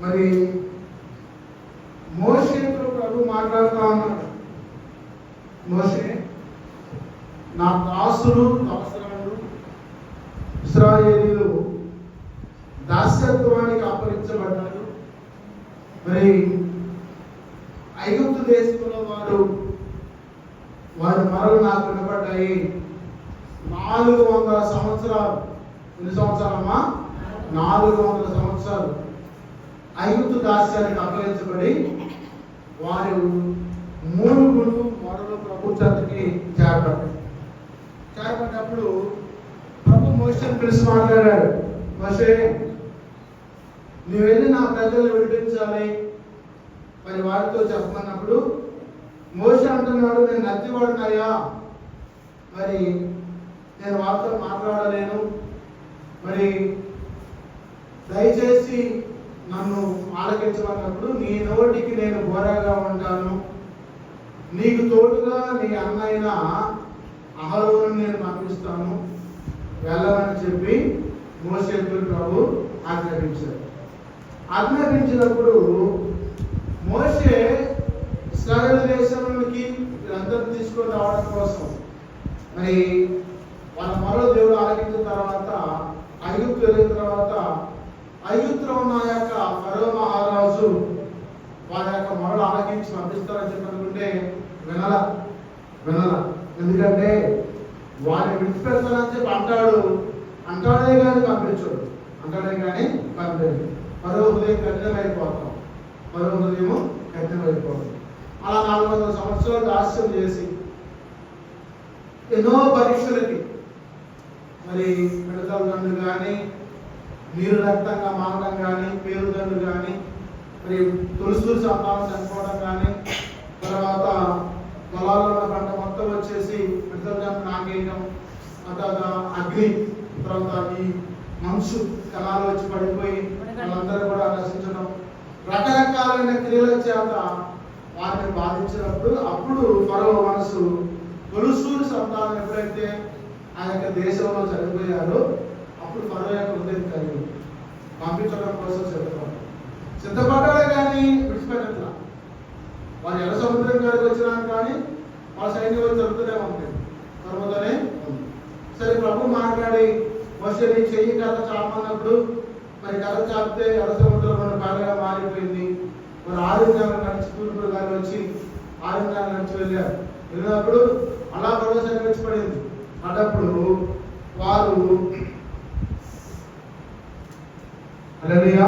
మరి మోషేతో ప్రభు మాట్లాడుతా ఉన్నాడు. మోషే, నా దాసులు దాసరాలు ఇశ్రాయేలీయులు దాస్యత్వానికి అప్పగించబడ్డారు. మరి ఐగుప్తు దేశంలో వారి మరలు నాకు వినపడ్డాయి. 400 సంవత్సరాలు. ఎన్ని సంవత్సరాలమ్మా? 400 సంవత్సరాలు ఐగుప్తు దాస్యానికి అప్పగించబడి వారు మూలుగులు మొరలు ప్రభు చెంతకి చేరబడ్డప్పుడు ప్రభు మోషేని పిలిచి మాట్లాడాడు. మోషే, నువ్వు వెళ్ళి నా ప్రజలు విడిపించాలి మరి వారితో చెప్పమన్నప్పుడు మోషే అంటున్నాడు, నేను నత్తివాడునయ్యా, మరి నేను వారితో మాట్లాడలేను, మరి దయచేసి నన్ను ఆలకించమన్నప్పుడు నీ నోటికి నేను బోరగా ఉంటాను, నీకు తోడుగా నీ అన్నైన అహరోను నేను పంపిస్తాను, వెళ్ళమని చెప్పి మోషేకు ప్రభు ఆజ్ఞాపించారు. ఆజ్ఞాపించినప్పుడు మోషే ఇశ్రాయేలు దేశంలోకి వీరందరూ తీసుకొని రావడం కోసం మరి వాళ్ళ మరో దేవుడు ఆలకించిన తర్వాత ఐగుప్తు వెళ్ళిన తర్వాత ఐగుప్తులో ఉన్న యొక్క ఫరో మహారాజు వారి యొక్క మొరలు ఆలకించి పంపిస్తారని చెప్పనుకుంటే వినల. ఎందుకంటే వారిని విడిచిపెడతానని చెప్పి అంటాడే కానీ పంపించడు. ఫరో హృదయం కఠినమైపోతాం. అలా 400 సంవత్సరాలు దాస్యం చేసి ఎన్నో పరీక్షలకి మరి మిడతల దండు కానీ, నీరు రక్తంగా మారడం కానీ, పేరుదండు కానీ, మరి తులసూరు సంతానం చనిపోవడం కానీ, తర్వాత పొలాల్లో ఉన్న పంట మొత్తం వచ్చేసి మిడతల దండు నాగేయడం, తర్వాత అగ్ని, తర్వాత ఈ మంచు కణాలు వచ్చి పడిపోయి వాళ్ళందరూ కూడా నశించడం, రకరకాలైన క్రియల చేత వారిని బాధించినప్పుడు అప్పుడు ఫరో మనసు తొలుసూరు సంతానం ఎప్పుడైతే ఆ యొక్క దేశంలో చనిపోయారో అప్పుడు ఫరో యొక్క హృదయం కలిగి పంపించడం కోసం సిద్ధపడ్డాడే కానీ విడిచిపెట్టట్లా. వారు ఎర్ర సముద్రం గారికి వచ్చినాక కానీ వాళ్ళ సైన్యంలో జరుగుతూనే ఉంటుంది, జరుగుతూనే ఉంది. సరే ప్రభు మాట్లాడి మోషే నీ చెయ్యి కథ చాపన్నప్పుడు మరి కథ చాపితే ఎర్ర సముద్రం 2 భాగాలుగా మారిపోయింది. మరి 6 నెలలు నడిచి తూర్పులు గాలి వచ్చి 6 నెలలు నడిచి వెళ్ళినప్పుడు అలా భరోసా పడింది. అన్నప్పుడు వారు